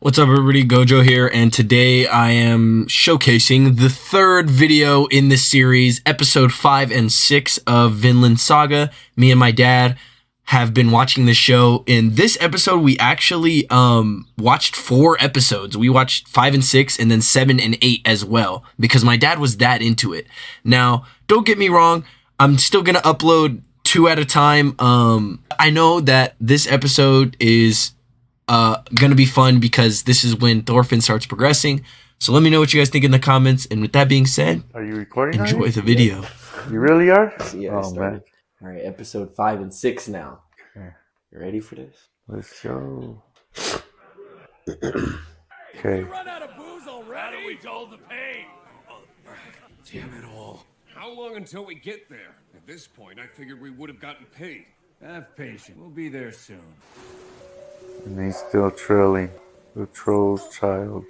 What's up everybody, Gojo here, and today I am showcasing the third video in this series, episode 5 and 6 of Vinland Saga. Me and my dad have been watching this show. In this episode, we actually watched 4 episodes. We watched 5 and 6 and then 7 and 8 as well, because my dad was that into it. Now, don't get me wrong, I'm still gonna upload 2 at a time. I know that this episode is gonna be fun because this is when Thorfinn starts progressing. So let me know what you guys think in the comments. And with that being said, are you recording? Enjoy the video. You really are? Yeah, oh man. All right, episode 5 and 6 now. Okay. You ready for this? Let's go. Okay. Run out of booze already? How do we dull the pain? Damn it all. How long until we get there? At this point, I figured we would have gotten paid. Have patience. We'll be there soon. And he's still trailing the troll's child.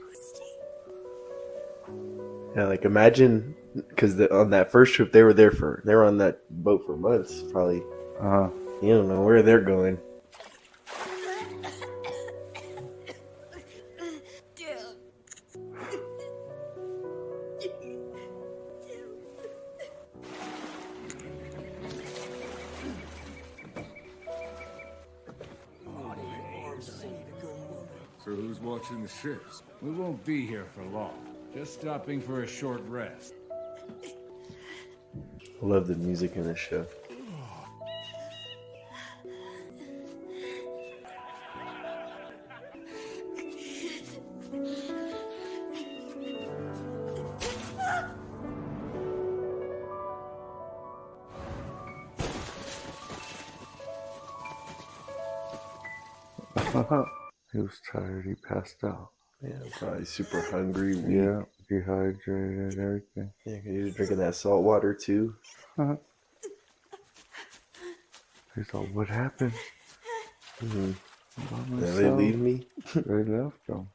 Yeah, like imagine, because on that first trip they were on that boat for months, probably. You don't know where they're going. So who's watching the ships? We won't be here for long. Just stopping for a short rest. I love the music in this show. He was tired, he passed out. Yeah, probably super hungry. Yeah, dehydrated, everything. Yeah, he was drinking that salt water too. He's all, what happened? Did they leave me? They left him.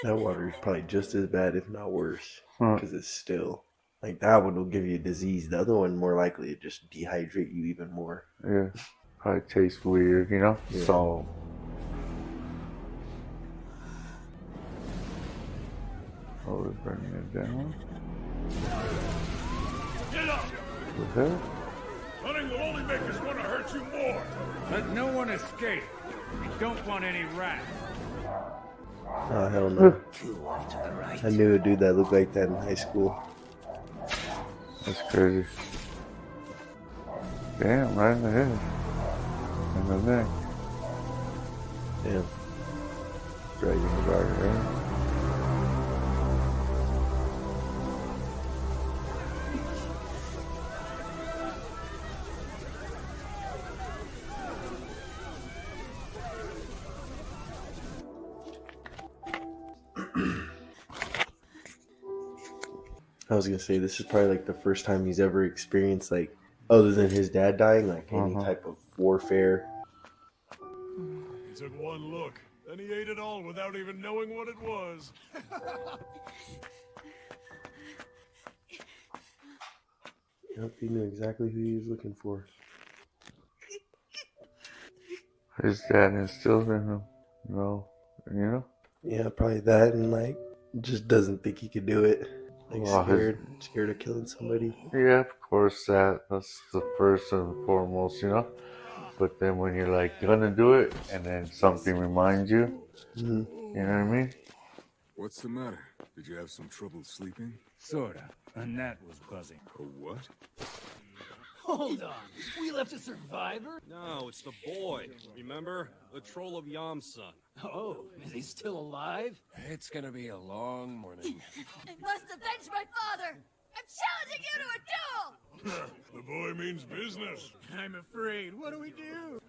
That water is probably just as bad, if not worse, because it's still. Like, that one will give you a disease. The other one, more likely, to just dehydrate you even more. Yeah, probably tastes weird, you know? Yeah. Salt. Oh, we're burning it down. Get up! What's that? Running will only make us want to hurt you more. Let no one escape. We don't want any rats. Oh, hell no. I knew a dude that looked like that in high school. That's crazy. Damn, right in the head. In the neck. Damn. Dragging the bar, right? I was gonna say, this is probably like the first time he's ever experienced, like, other than his dad dying, like any type of warfare. He took one look, then he ate it all without even knowing what it was. Yep, he knew exactly who he was looking for. His dad instilled in him. No, you know? Yeah, probably that, and like, just doesn't think he could do it. Like, Well, scared of killing somebody. Yeah, of course, that's the first and foremost, you know? But then when you're like gonna do it, and then something reminds you, you know what I mean? What's the matter? Did you have some trouble sleeping? Sorta. A gnat was buzzing. A what? Hold on. We left a survivor? No, it's the boy. Remember? The troll of Yam's son. Oh, is he still alive? It's gonna be a long morning. I must avenge my father! I'm challenging you to a duel! The boy means business. I'm afraid. What do we do?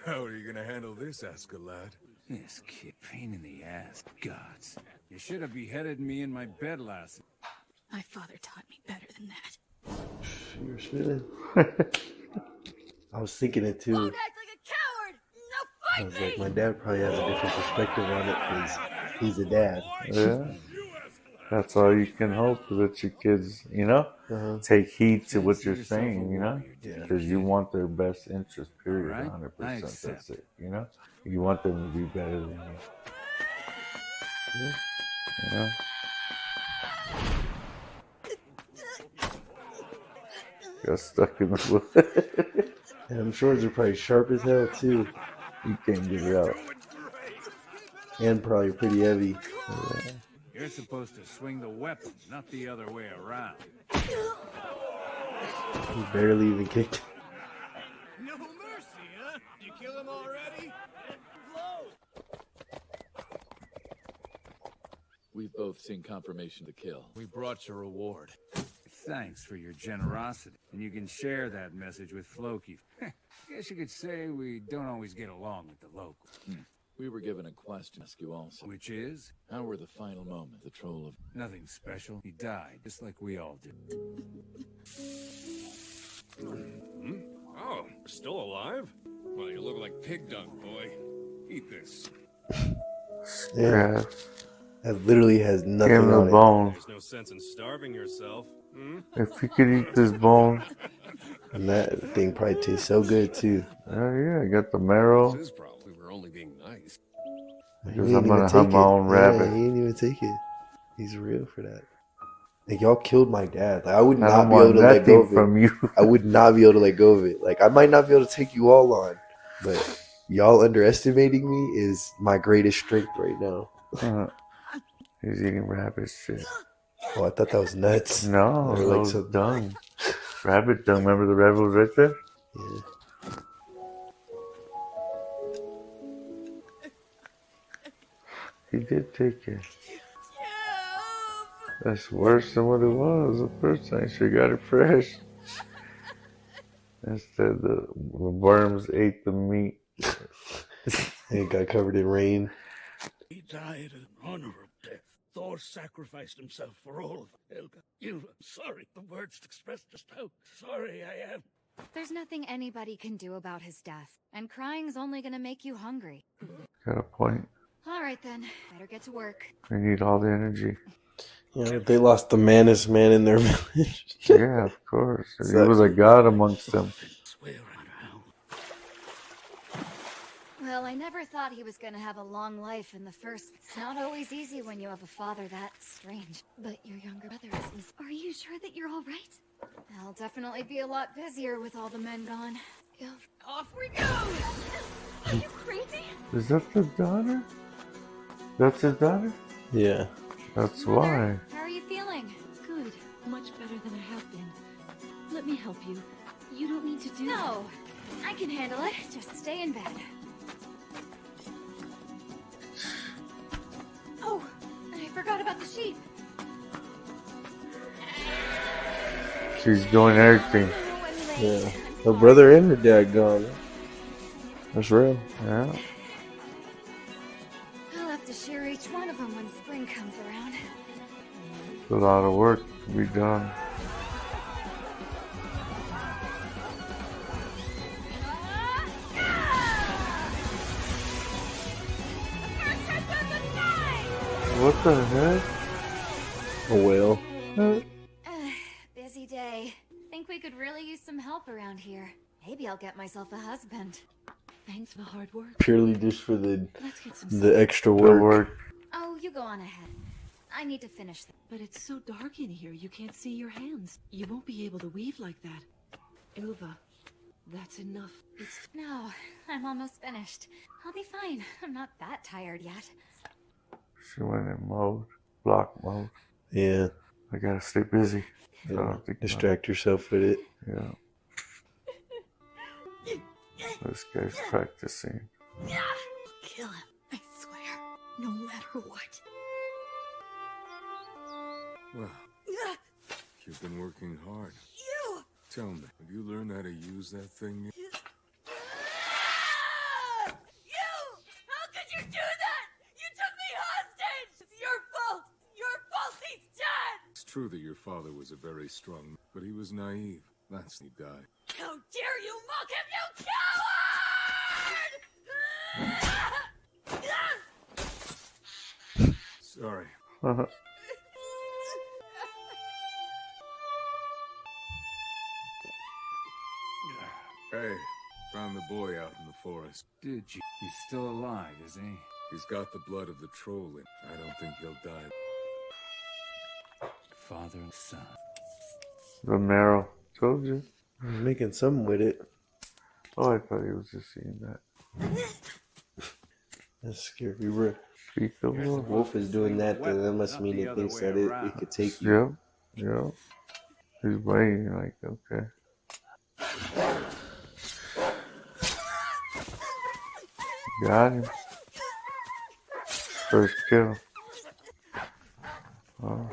How are you gonna handle this, Askeladd? This kid, pain in the ass. Gods. You should have beheaded me in my bed last. My father taught me better than that. You were spinning. I was thinking it too. Don't act like a coward! I Now was fight like, me! my dad probably has a different perspective on it because he's a dad. Yeah. That's all you can hope that your kids, you know, take heed to what you're saying, you know, because you want their best interest, period, 100%. That's it, you know. You want them to be better than you. You know. Got stuck in the wood. And them swords are probably sharp as hell too. You can't get it out. And probably pretty heavy. Yeah. You're supposed to swing the weapon, not the other way around. He barely even kicked. No mercy, huh? You kill him already? We've both seen confirmation to kill. We brought your reward. Thanks for your generosity. And you can share that message with Floki. Guess you could say we don't always get along with the locals. We were given a question to ask you also. Which is? How were the final moments? The troll of... Nothing special. He died, just like we all did. Oh, still alive? Well, you look like pig dung, boy. Eat this. Yeah. That literally has nothing Give him on the it. bone. There's no sense in starving yourself. If you could eat this bone. And that thing probably tastes so good too. Oh yeah, I got the marrow. This is probably we're only being nice. Because He I'm ain't gonna even hunt take my it. own rabbit. Yeah, he ain't even take it. He's real for that. Like y'all killed my dad. Like I would I not don't be able want to let go nothing of it. from you. I would not be able to let go of it. Like I might not be able to take you all on, but y'all underestimating me is my greatest strength right now. He's eating rabbit shit. Oh, I thought that was nuts. No, Or that like was some- dung. Rabbit dung. Remember the rabbit was right there? Yeah. He did take it. That's worse than what it was the first time. She got it fresh. Instead, the worms ate the meat. And it got covered in rain. He died an honorable death. Thor sacrificed himself for all of us. Helga, I'm sorry. The words to express just how sorry I am. There's nothing anybody can do about his death, and crying's only gonna make you hungry. Got a point. All right then, better get to work. We need all the energy. Yeah, they lost the maddest man in their village. Yeah, of course. He was a god amongst them. Well, I never thought he was gonna have a long life in the first. It's not always easy when you have a father that strange. But your younger brother is. Are you sure that you're all right? I'll definitely be a lot busier with all the men gone. Off we go! Are you crazy? Is that the daughter? That's his daughter? Yeah. That's why. How are you feeling? Good. Much better than I have been. Let me help you. You don't need to do No, I can handle it. Just stay in bed. Oh, I forgot about the sheep. She's doing everything. Yeah. Her brother and her dad gone. That's real. Yeah. I'll have to shear each one of them when spring comes around. It's a lot of work to be done. What the heck? A whale. Busy day. Think we could really use some help around here. Maybe I'll get myself a husband. Thanks for the hard work. Purely just for the Let's get some the extra work. Oh, you go on ahead. I need to finish this. But it's so dark in here, you can't see your hands. You won't be able to weave like that. Ilva, that's enough. No, I'm almost finished. I'll be fine. I'm not that tired yet. She went in mode, block mode. Yeah. I gotta stay busy. So I don't think Distract yourself with it. Yeah. This guy's practicing. Kill him, I swear. No matter what. Well, you've been working hard. You! Tell me, have you learned how to use that thing yet? How could you do that? You took me hostage! It's your fault! Your fault he's dead! It's true that your father was a very strong man, but he was naive. That's he died. How dare you mock him, you coward! Sorry. Hey, found the boy out in the forest. Did you? He's still alive, is he? He's got the blood of the troll in. I don't think he'll die. Father and son. The marrow. Told you. He's making something with it. Oh, I thought he was just seeing that. That's scary. We were. Speak the wolf. Wolf is doing that. That must mean it thinks that it could take you. Yep. Yep. He's waiting. Like, okay. Got him. First kill. Oh.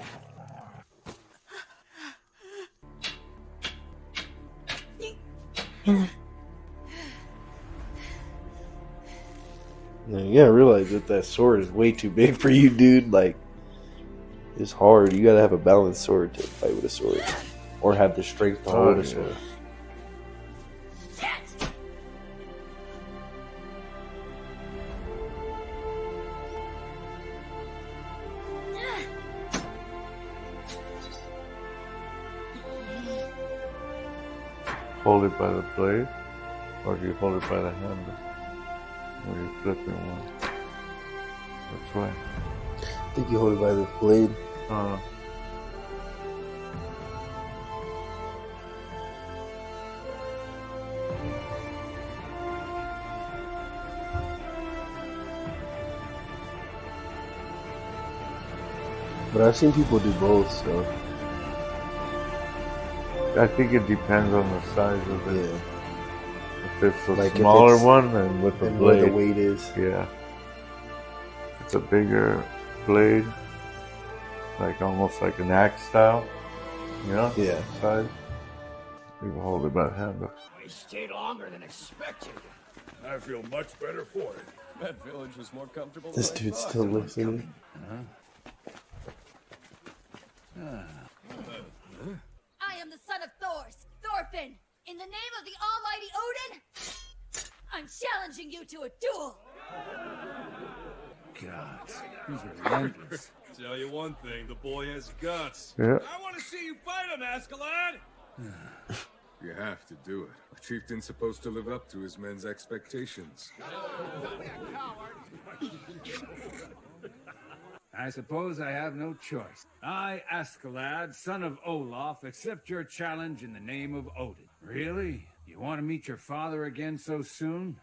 Now, you gotta realize that sword is way too big for you, dude. Like, it's hard. You gotta have a balanced sword to fight with a sword. Or have the strength to hold a sword. Hold it by the blade, or do you hold it by the handle? Or you flipping one? Which way? I think you hold it by the blade. But I've seen people do both, so. I think it depends on the size of it. Yeah. If it's a like smaller one, and with the and blade. What the weight is. Yeah. If it's a bigger blade, like almost like an axe style, you know? Yeah. Size. You can hold it by the handle. We stayed longer than expected. I feel much better for it. That village was more comfortable This than I dude's thought. still listening. I am the son of Thorfinn. In the name of the almighty Odin, I'm challenging you to a duel. God, he's relentless. Tell you one thing, the boy has guts. Yeah. I want to see you fight him, Askeladd. You have to do it. A chieftain's supposed to live up to his men's expectations. I suppose I have no choice. I, Askeladd, son of Olaf, accept your challenge in the name of Odin. Really? You want to meet your father again so soon?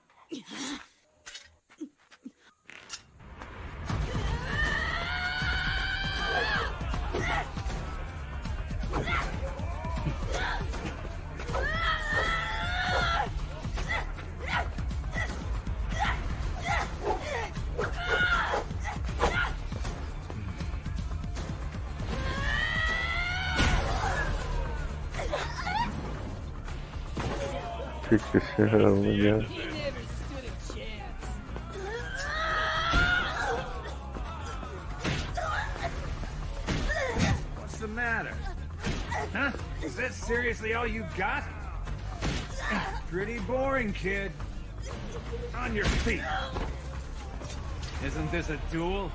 Kick the shit out of him again. He never stood a chance. What's the matter? Huh? Is that seriously all you got? Pretty boring, kid. On your feet. Isn't this a duel?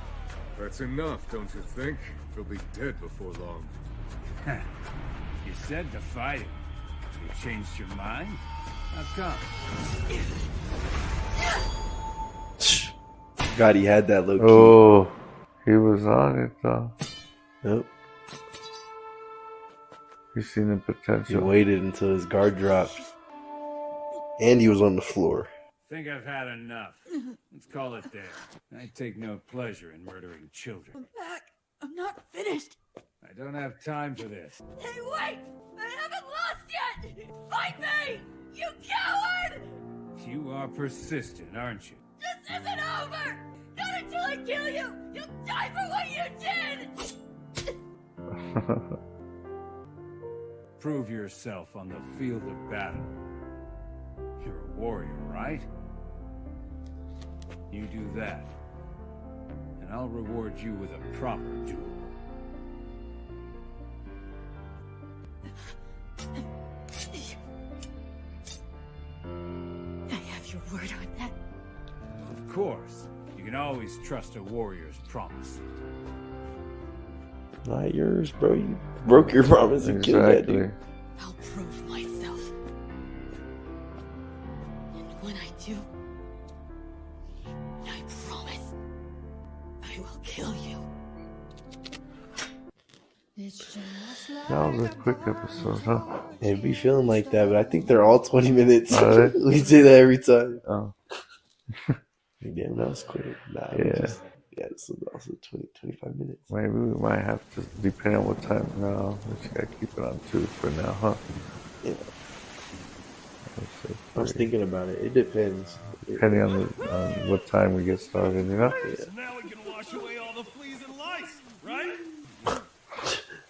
That's enough, don't you think? He'll be dead before long. You said to fight him. You changed your mind? How come? God, he had that low key. Oh, he was on it though. Yep. He's seen the He potential. waited until his guard dropped. And he was on the floor. Think I've had enough. Let's call it there. I take no pleasure in murdering children. I'm back. I'm not finished. I don't have time for this. Hey, wait! I haven't lost yet! Fight me! You coward! You are persistent, aren't you? This isn't over! Not until I kill you! You'll die for what you did! Prove yourself on the field of battle. You're a warrior, right? You do that, and I'll reward you with a proper duel. I have your word on that. Of course. You can always trust a warrior's promise. Not yours, bro. You broke your promise and killed that dude. I'll prove myself. When I do, I promise, I will kill you. That was a quick episode, huh? It'd be feeling like that, but I think they're all 20 minutes. Are they? We say that every time. Oh. Damn, that was quick. Nah, Yeah. This was also 20, 25 minutes. Maybe we might have to, depending on what time. No, we just gotta keep it on 2 for now, huh? Yeah. I was thinking about it. It depends. Depending on what time we get started, you know? Yeah. So now we can wash away all the fleas and lice, right?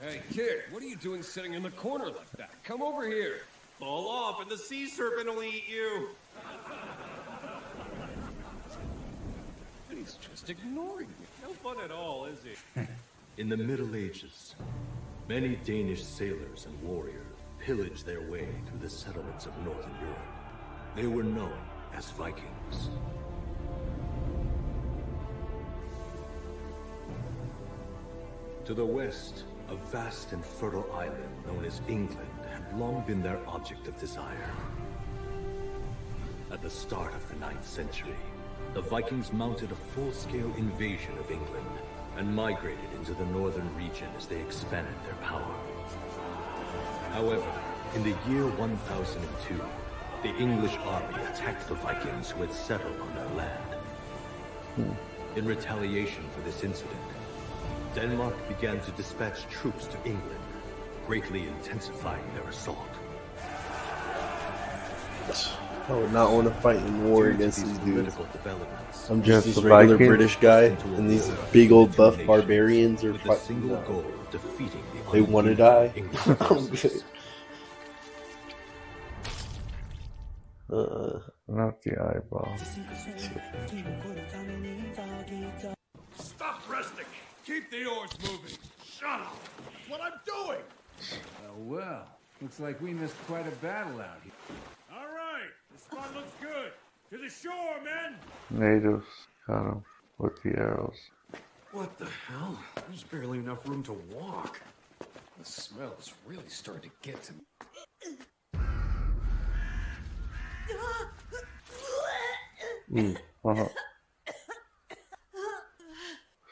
Hey, kid, what are you doing sitting in the corner like that? Come over here. Fall off and the sea serpent will eat you. He's just ignoring me. No fun at all, is he? In the Middle Ages, many Danish sailors and warriors pillaged their way through the settlements of Northern Europe. They were known as Vikings. To the west, a vast and fertile island known as England had long been their object of desire. At the start of the 9th century, the Vikings mounted a full-scale invasion of England and migrated into the northern region as they expanded their power. However, in the year 1002, the English army attacked the Vikings who had settled on their land. In retaliation for this incident, Denmark began to dispatch troops to England, greatly intensifying their assault. I would not want to fight in war against these dudes. Developments, I'm just this regular British guy, and these big old buff barbarians are fighting. Goal of defeating the They want to die. I'm good. Not the eyeball. Stop resting. Keep the oars moving. Shut up. That's what I'm doing. Well, looks like we missed quite a battle out here. All right, the spot looks good. To the shore, men. Natives got them with the arrows. What the hell? There's barely enough room to walk. The smell is really starting to get to me. Uh-huh.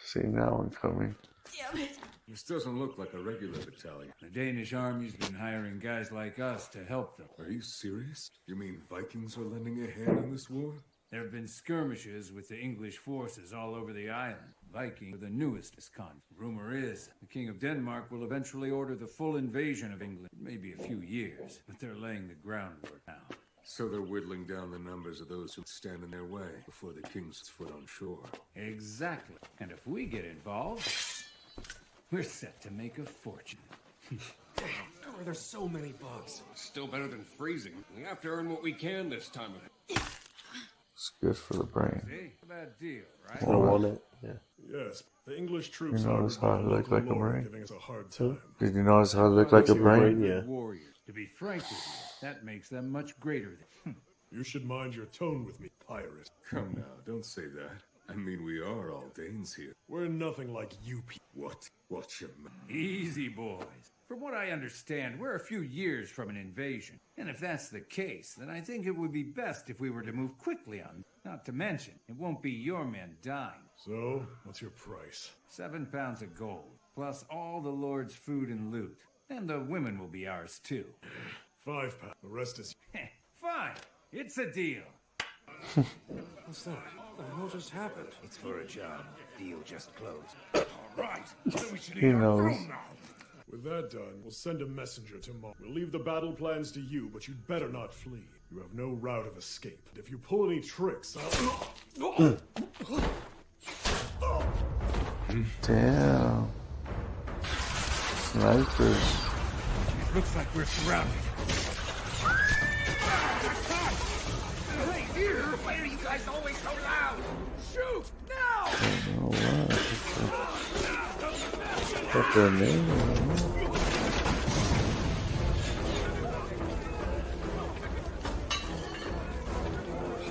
See, now I'm coming. Damn it. This doesn't look like a regular battalion. The Danish army's been hiring guys like us to help them. Are you serious? You mean Vikings are lending a hand in this war? There have been skirmishes with the English forces all over the island. Vikings are the newest conflict. Rumor is the King of Denmark will eventually order the full invasion of England. It may be a few years, but they're laying the groundwork now. So they're whittling down the numbers of those who stand in their way before the king's foot on shore. Exactly. And if we get involved, we're set to make a fortune. Damn, how are there so many bugs? Still better than freezing. We have to earn what we can this time of it. It's good for the brain. See? Bad deal, right? I don't want it. Yeah. Yes, the English troops You notice how I look like a brain? giving us a hard time. Did you notice how I look like a brain? Yeah. Warriors. To be frank with you, that makes them much greater than... You should mind your tone with me, pirate. Come now, don't say that. I mean, we are all Danes here. We're nothing like you people. What? Watch your mouth. Easy, boys. From what I understand, we're a few years from an invasion. And if that's the case, then I think it would be best if we were to move quickly on. Not to mention, it won't be your men dying. So, what's your price? 7 pounds of gold, plus all the Lord's food and loot. And the women will be ours, too. 5 pounds. The rest is... Fine. It's a deal. What's that? What just happened? It's for a job. Deal just closed. All right. So we should He knows. With that done, we'll send a messenger tomorrow. We'll leave the battle plans to you, but you'd better not flee. You have no route of escape. And if you pull any tricks, I'll... Damn. Snipers. It looks like we're surrounded. Hey, here! Why are you guys always so loud? Shoot! Now! I don't know what's their name?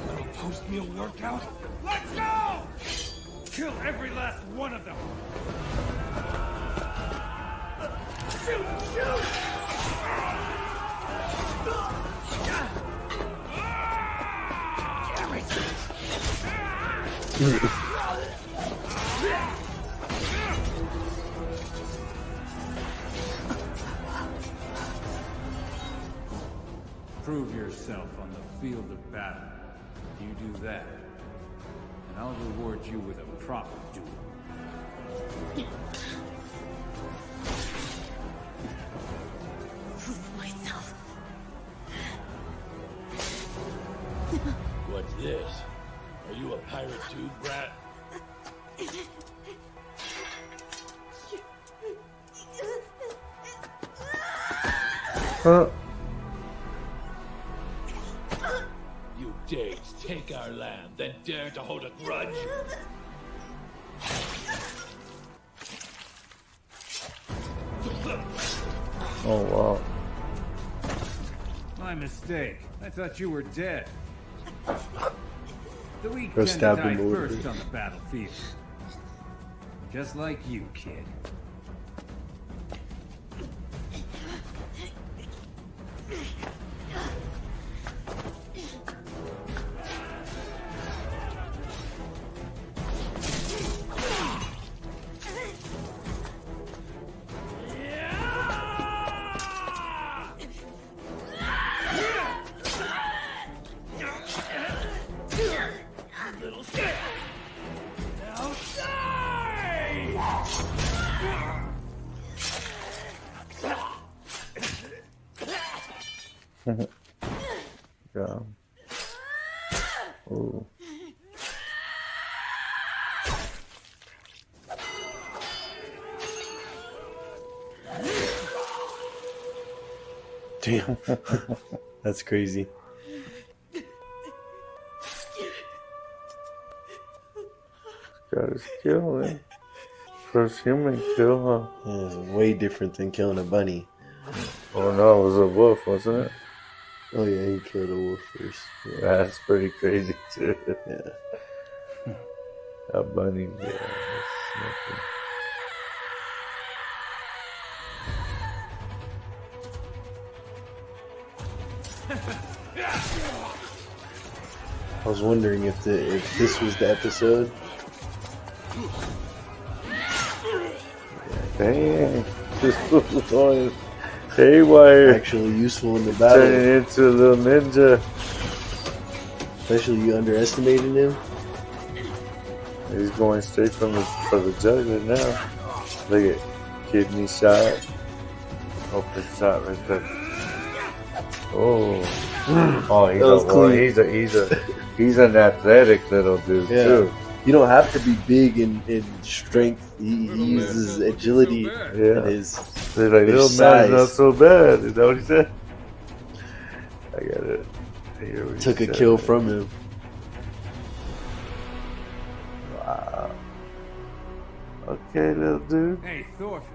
Little post-meal workout? Let's go! Kill every last one of them! Shoot! Shoot! Prove yourself on the field of battle. If you do that, and I'll reward you with a proper duel. Prove myself. What's this? Are you a pirate too, brat? You dares take our land, then dare to hold a grudge? Oh wow. My mistake. I thought you were dead. The weak Go tend to stab die him over. first on the battlefield. Just like you, kid. Yeah. Oh. Damn. That's crazy. Got his kill, man. First human kill, huh? Yeah, it's way different than killing a bunny. Oh no, it was a wolf, wasn't it? Oh yeah, he killed a wolf first. Yeah. That's pretty crazy too. Yeah. A bunny, yeah. That's nothing. I was wondering if this was the episode. Dang, this was going haywire. Actually useful in the battle. Turning into a little ninja. Especially you underestimating him. He's going straight for the jugular now. Look at kidney shot. Open shot right there. Oh, he's an athletic little dude too. You don't have to be big in strength. He uses agility and his They're like, little man's not so bad. Is that what he said? I got it. Took a kill from him. Wow. Okay, little dude. Hey, Thorfinn.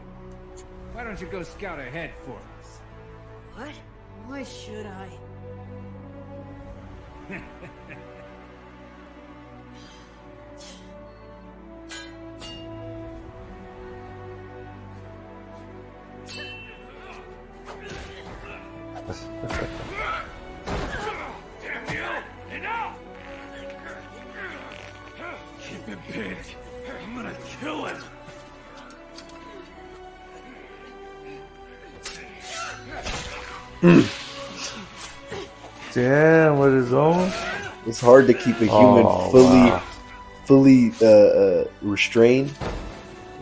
Why don't you go scout ahead for us? What? Why should I? Keep him pinned. I'm gonna kill him. Damn, with his own? It's hard to keep a human fully restrained.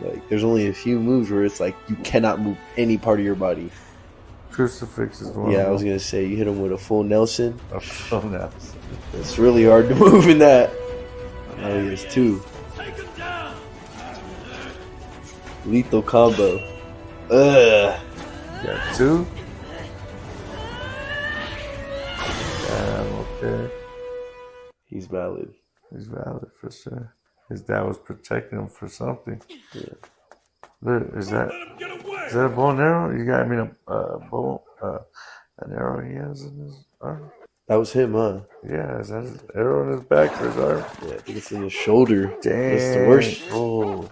Like, there's only a few moves where it's like you cannot move any part of your body. Crucifix is one. Yeah, I was gonna say you hit him with a full Nelson. A full Nelson. It's really hard to move in that. Oh, he has two. Lethal combo. Ugh. Got two? Damn, okay. He's valid. He's valid for sure. His dad was protecting him for something. Yeah. Look, is that a bow and arrow? You got, I mean, a bow, an arrow he has in his arm? That was him, huh? Yeah, is that his arrow in his back or his arm? Yeah, I think it's in his shoulder. Damn. That's the worst. Oh.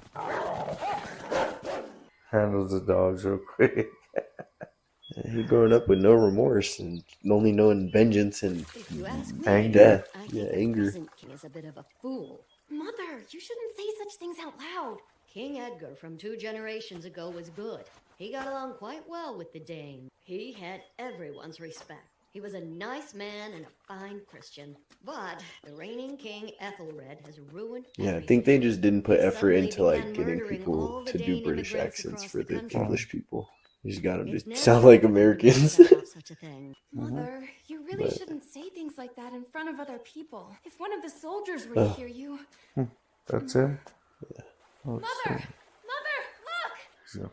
Handles the dogs real quick. He growing up with no remorse and only knowing vengeance and If you ask me, death. I think Yeah, the anger. present king is a bit of a fool. Mother, you shouldn't say such things out loud. King Edgar from 2 generations ago was good. He got along quite well with the Dane. He had everyone's respect. He was a nice man and a fine Christian. But the reigning king Ethelred has ruined Yeah, I think they just didn't put effort into like getting people to do British accents for the English people. You just got them to sound like Americans. Mother, you really shouldn't say things like that in front of other people. If one of the soldiers were to hear you... That's him? Yeah. Mother! Mother, look!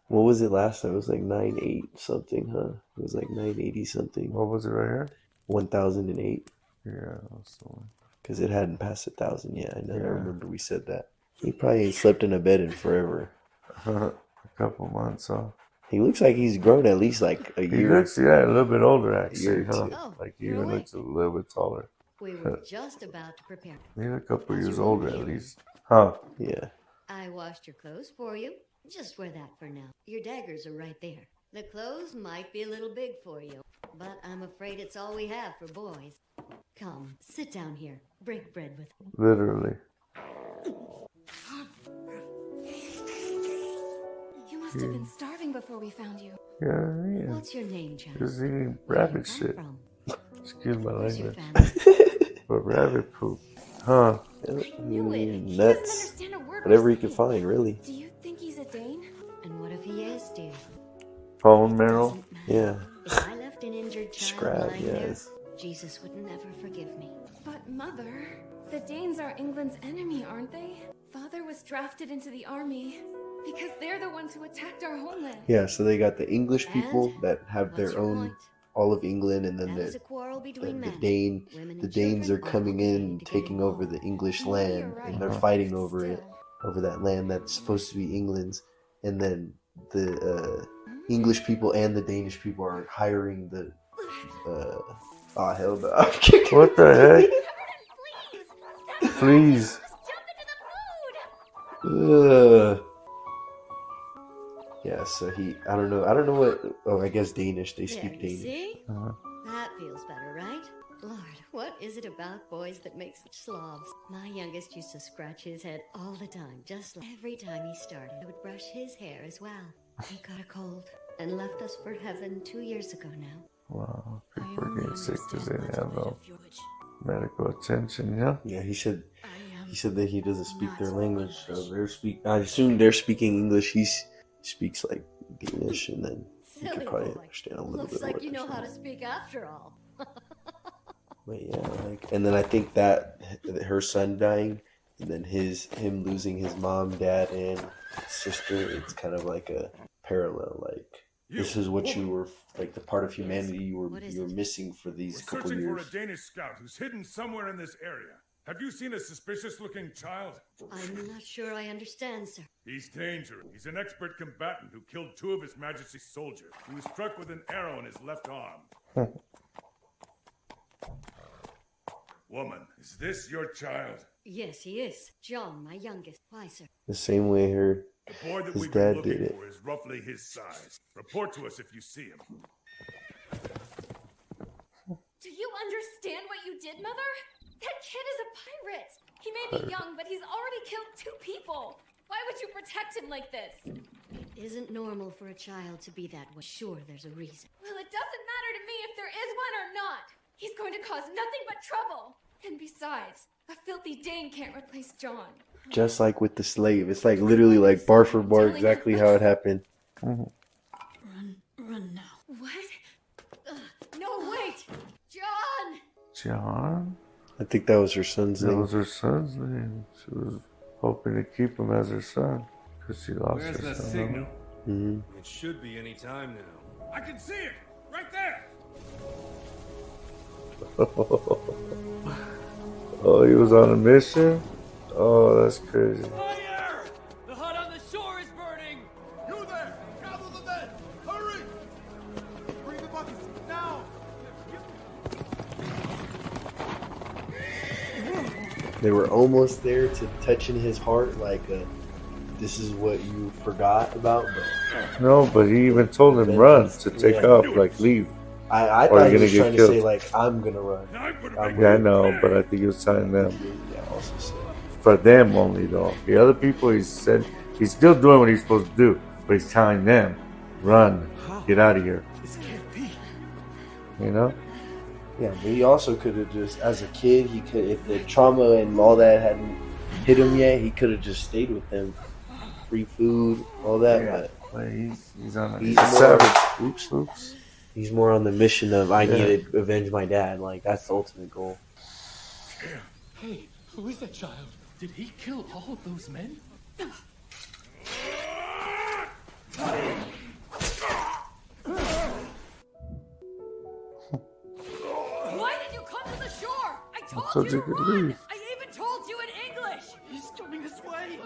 What was it last time? It was like 9/8 something, huh? It was like 980 something. What was it right here? 1008. Yeah, that's the one. Because it hadn't passed 1,000 yet. I know. I remember we said that. He probably ain't slept in a bed in forever. A couple months, huh? He looks like he's grown at least like a year. He looks, yeah, a little bit older actually, huh? Oh, Like he even looks a little bit taller. We were just about to prepare. He's a couple years older at least. Huh? Yeah. I washed your clothes for you. Just wear that for now. Your daggers are right there. The clothes might be a little big for you, but I'm afraid it's all we have for boys. Come, sit down here. Break bread with me. Literally. You must have been starving before we found you. Yeah. What's your name, child? Just eating rabbit shit. Excuse my Where's your language. But rabbit poop. Huh? Nuts. Whatever he could find, really. Do you think he's a Dane? And what if he is, dear? Bone marrow? Yeah. If I left an injured child Scrap, lying there, yes. Jesus would never forgive me. But Mother, the Danes are England's enemy, aren't they? Father was drafted into the army because they're the ones who attacked our homeland. Yeah, so they got the English people that have their own, all of England, and then the Danes are coming in and taking over the English land, and they're fighting over it, over that land that's supposed to be England's, and then the English people and the Danish people are hiring the hell no. What the heck? Please. Yeah, so I don't know what, I guess Danish, they speak Danish. See? That feels better, right? Lord, what is it about boys that makes such slobs? My youngest used to scratch his head all the time, just like every time he started. I would brush his hair as well. He got a cold and left us for heaven 2 years ago now. Wow, people are getting sick because they didn't have no medical attention, yeah? Yeah, he said that he doesn't speak their language, so I assume they're speaking English. He speaks like Danish, and then you could probably understand a little Looks bit like more. you know how to speak after all. But yeah, and then I think that her son dying, and then him losing his mom, dad, and sister, it's kind of like a parallel. Like this is what you were, like the part of humanity you were missing for these couple Searching years. for a Danish scout who's hidden somewhere in this area. Have you seen a suspicious-looking child? I'm not sure I understand, sir. He's dangerous. He's an expert combatant who killed 2 of His Majesty's soldiers. He was struck with an arrow in his left arm. Woman, is this your child? Yes, he is. John, my youngest. Why, sir? The same way The boy that his we've been dad looking did it. for is roughly his size. Report to us if you see him. Do you understand what you did, Mother? That kid is a pirate. He may be young, but he's already killed 2 people. Why would you protect him like this? It isn't normal for a child to be that way. Sure, there's a reason. Well, it doesn't matter to me if there is one or not. He's going to cause nothing but trouble. And besides, a filthy Dane can't replace John. Just like with the slave, it's like literally like bar for bar, exactly how it happened. Run now. What? No, wait! John! John? I think that was her son's That name. was her son's name. She was hoping to keep him as her son because she lost Where's her the son. signal? Mm-hmm. It should be any time now. I can see it! Right there! Oh, he was on a mission? Oh, that's crazy. Fire! The hut on the shore is burning! You there! Gather the men! Hurry! Bring the buckets, now! They were almost there to touching his heart, like this is what you forgot about. But No, but he even told him run to take off, like leave. I thought he was trying to say, like, I'm gonna run. Yeah, I know, but I think he was telling them. Yeah, also said. For them only, though. The other people, he said he's still doing what he's supposed to do, but he's telling them, run, get out of here. This can't be. You know? Yeah, but he also could have just, as a kid, he could, if the trauma and all that hadn't hit him yet, he could have just stayed with them. Free food, all that. Yeah, but he's on a savage. Oops. He's more on the mission of, I need to avenge my dad. Like, that's the ultimate goal. Hey, who is that child? Did he kill all of those men? Why did you come to the shore? I told So you to you could run. leave. I even told you in English. He's coming this way.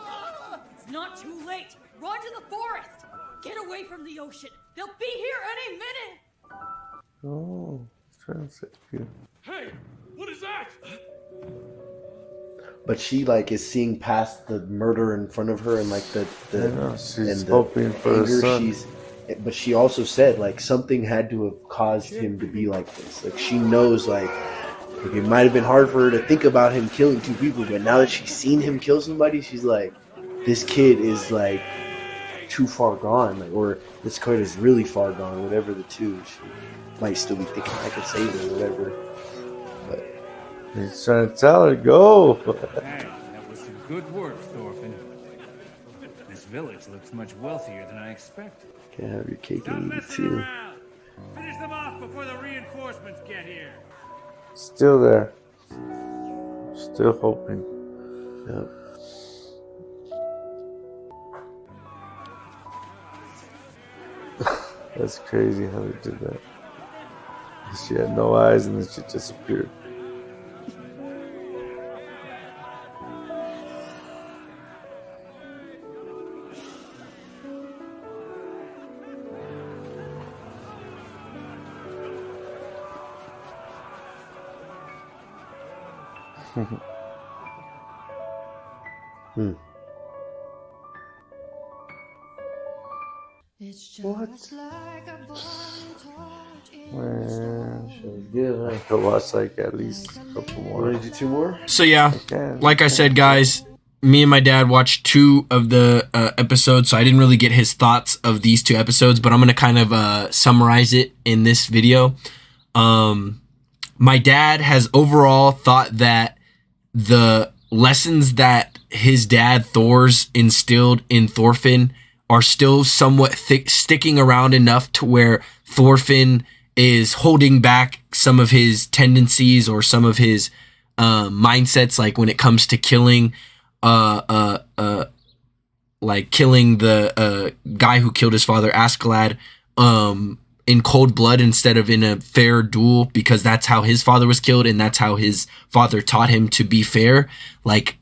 It's not too late. Run to the forest. Get away from the ocean. They'll be here any minute. Oh, he's trying to save you. Hey, what is that? But she, like, is seeing past the murder in front of her and, like, the I know, she's and the hoping for her anger. son. But she also said, like, something had to have caused him to be like this. Like, she knows, like, it might have been hard for her to think about him killing two people, but now that she's seen him kill somebody, she's like, this kid is, like, too far gone. Like, or this kid is really far gone, whatever the two. She might still be thinking, I could save him, whatever. But he's trying to tell her, go. Hey, that was some good work, Thorfinn. This village looks much wealthier than I expected. can't have your cake and eat it too. Finish them off before the reinforcements get here. Still there. Still hoping. Yep. That's crazy how they did that. She had no eyes and then she disappeared. What? Man, should good. I could watch like at least a couple more. Want to do two more? So yeah, like I said, guys, me and my dad watched 2 of the episodes, so I didn't really get his thoughts of these 2 episodes, but I'm gonna kind of summarize it in this video. My dad has overall thought that the lessons that his dad Thor's instilled in Thorfinn are still somewhat sticking around enough to where Thorfinn is holding back some of his tendencies or some of his mindsets, like when it comes to killing like killing the guy who killed his father, Askeladd, in cold blood instead of in a fair duel, because that's how his father was killed and that's how his father taught him to be fair. Like,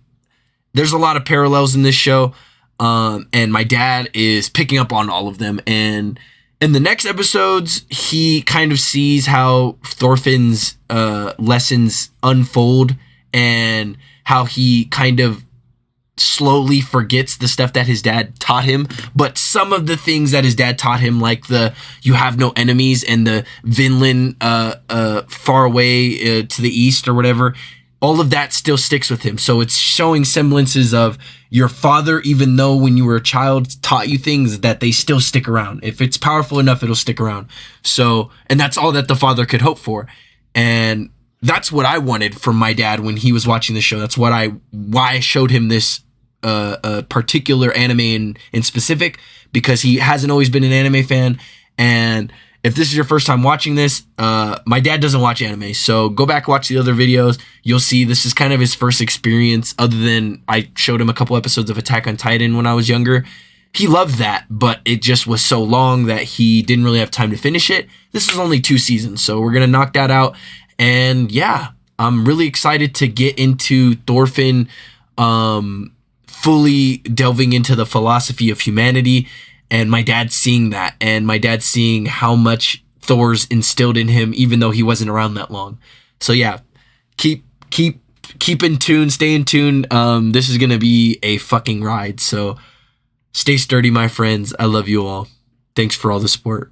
there's a lot of parallels in this show, and my dad is picking up on all of them. And in the next episodes, he kind of sees how Thorfinn's lessons unfold and how he kind of slowly forgets the stuff that his dad taught him. But some of the things that his dad taught him, like the you have no enemies and the Vinland far away to the east or whatever, all of that still sticks with him. So it's showing semblances of your father, even though when you were a child taught you things, that they still stick around. If it's powerful enough, it'll stick around. So, and that's all that the father could hope for. And that's what I wanted from my dad when he was watching the show. That's why I showed him this particular anime in specific, because he hasn't always been an anime fan. And if this is your first time watching this, my dad doesn't watch anime, so go back, watch the other videos. You'll see this is kind of his first experience, other than I showed him a couple episodes of Attack on Titan when I was younger. He loved that, but it just was so long that he didn't really have time to finish it. This is only 2 seasons, so we're gonna knock that out. And yeah, I'm really excited to get into Thorfinn, fully delving into the philosophy of humanity, and my dad seeing that, and my dad seeing how much Thor's instilled in him, even though he wasn't around that long. So yeah, keep in tune, stay in tune. This is gonna be a fucking ride, so stay sturdy, my friends. I love you all. Thanks for all the support.